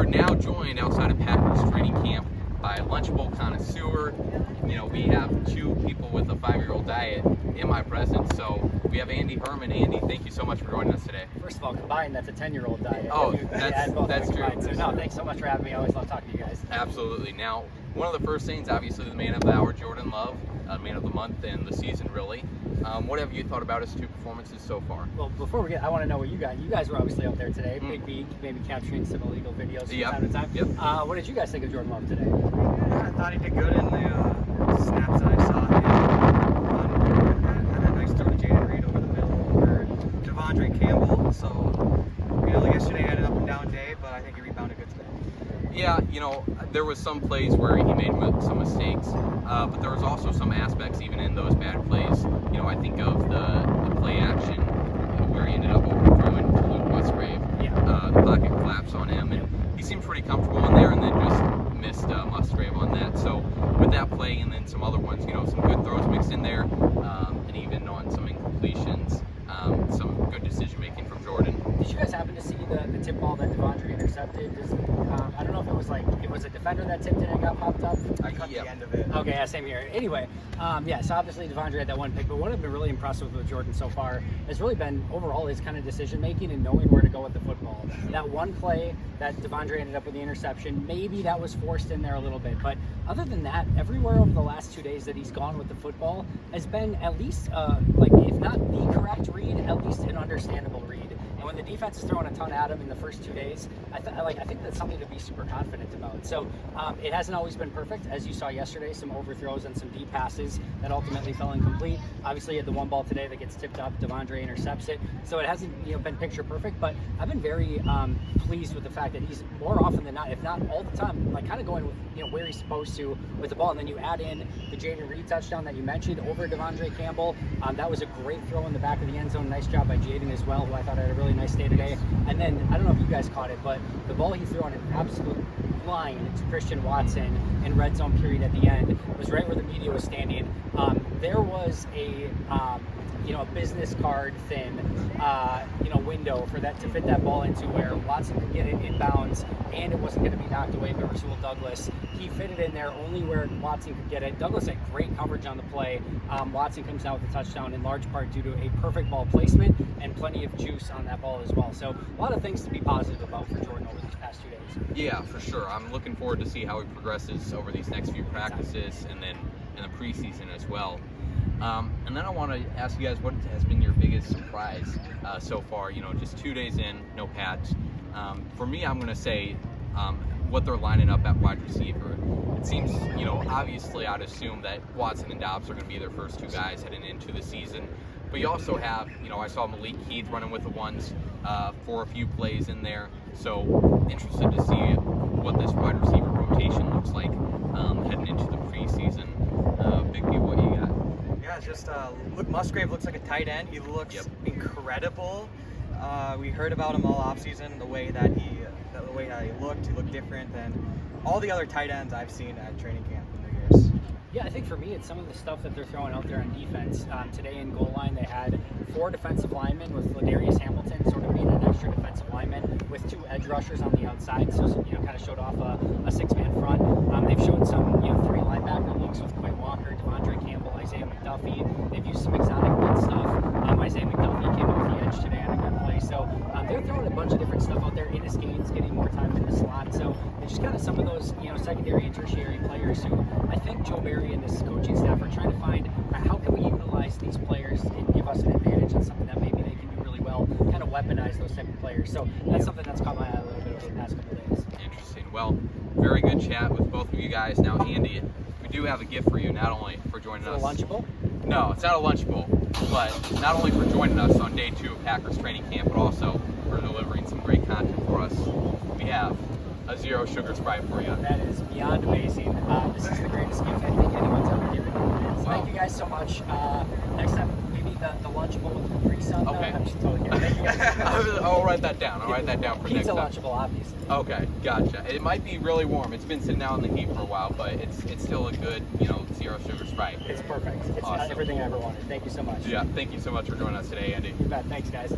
are now joined outside of Packers training camp by Lunchable connoisseur. You know, we have two people with a 5-year-old diet in my presence. So we have Andy Herman. Andy, thank you so much for joining us today. First of all, combined, that's a 10-year-old diet. Oh, that's true. So no, thanks so much for having me. I always love talking to you guys. Absolutely. Now, one of the first things, obviously, the man of the hour, Jordan Love, man of the month and the season, really. What have you thought about his two performances so far? Well, before we get, I want to know what you got. You guys were obviously out there today, big beat, maybe capturing some illegal videos from time to time. Yep. What did you guys think of Jordan Love today? Yeah, I thought he did good in the snaps that I saw him had a nice throw to Jaden Reed over the middle for Devondre Campbell. So, you know, yesterday had an up and down day, but I think he rebounded good today. Yeah, you know, there was some plays where he made some mistakes, but there was also some aspects even in those bad plays. You know, I think of the play action, where he ended up overthrowing to Luke Musgrave. The pocket collapsed on him, and he seemed pretty comfortable in there, and then just missed Musgrave on that. So with that play and then some other ones, you know, some good throws mixed in there, and even on some incompletions, some good decision making from Jordan. Did you guys happen to see the tip ball that Devondre intercepted? I don't know if it was a defender that tipped it and got popped up. I caught the end of it. Okay, yeah, same here. Anyway, so obviously Devondre had that one pick, but what I've been really impressed with Jordan so far has really been overall his kind of decision making and knowing where to go with the football. That one play that Devondre ended up with the interception, maybe that was forced in there a little bit, but other than that, everywhere over the last 2 days that he's gone with the football has been at least, if not the correct read, at least an understandable read. And when the defense is throwing a ton at him in the first 2 days, I think that's something to be super confident about. So it hasn't always been perfect, as you saw yesterday, some overthrows and some deep passes that ultimately fell incomplete. Obviously, he had the one ball today that gets tipped up, Devondre intercepts it. So it hasn't been picture perfect, but I've been very pleased with the fact that he's more often than not, if not all the time, like kind of going with where he's supposed to with the ball. And then you add in the Jaden Reed touchdown that you mentioned over Devondre Campbell. That was a great throw in the back of the end zone. Nice job by Jaden as well, who I thought had a really nice day today. And then, I don't know if you guys caught it, but the ball he threw on an absolute line to Christian Watson in red zone period at the end was right where the media was standing. There was a business card thin window for that to fit that ball into, where Watson could get it inbounds and it wasn't going to be knocked away by Rasul Douglas. He fit it in there only where Watson could get it. Douglas had great coverage on the play. Watson comes out with a touchdown in large part due to a perfect ball placement and plenty of juice on that ball as well. So a lot of things to be positive about for Jordan over these past 2 days. Yeah, for sure. I'm looking forward to see how he progresses over these next few practices and then in the preseason as well. And then I want to ask you guys, what has been your biggest surprise so far? Just 2 days in, no pads. For me, I'm going to say what they're lining up at wide receiver. It seems, obviously I'd assume that Watson and Dobbs are going to be their first two guys heading into the season. But you also have, I saw Malik Heath running with the ones for a few plays in there. So interested to see what this wide receiver rotation looks like heading into the preseason. Big B, what you got? Yeah, just Luke Musgrave looks like a tight end. He looks incredible. We heard about him all offseason, the way that he looked different than all the other tight ends I've seen at training camp in the years. Yeah, I think for me, it's some of the stuff that they're throwing out there on defense. Today in goal line, they had 4 defensive linemen, with Ladarius Hamilton sort of being an extra defensive lineman, with 2 edge rushers on the outside. So kind of showed off a 6-man front. They've showed some 3 linebacker looks with Quay Walker, Devondre Campbell, Isaiah McDuffie. They've used some exotic blitz stuff. Isaiah McDuffie came off the edge today on a good play. So they're throwing a bunch of different stuff out there. Ennis Gaines getting more time in the slot. So it's just kind of some of those secondary and tertiary players who I think Joe Barry and his coaching staff are trying to find how can we utilize these players and give us an advantage in something that maybe they can do really well, kind of weaponize those type of players. So that's something that's caught my eye a little bit over the past couple of days. Interesting. Well, very good chat with both of you guys. Now, Andy, we do have a gift for you, not only for joining us. Is it a Lunchable? No, it's not a Lunchable, but not only for joining us on day 2 of Packers training camp, but also for delivering some great content for us. We have a Zero Sugar Sprite for you. That is beyond amazing. This is the greatest gift I think anyone's ever given. So thank you guys so much. Next time, maybe the Lunchable with the Capri Sun. Okay. I'm just totally kidding. Thank you guys. I'll write that down. For next Pizza time. Lunchable, obviously. Okay, gotcha. It might be really warm. It's been sitting out in the heat for a while, but it's still a good, Zero Sugar Sprite. It's perfect. It's Awesome. everything I ever wanted. Thank you so much. Yeah, thank you so much for joining us today, Andy. You bet. Thanks, guys.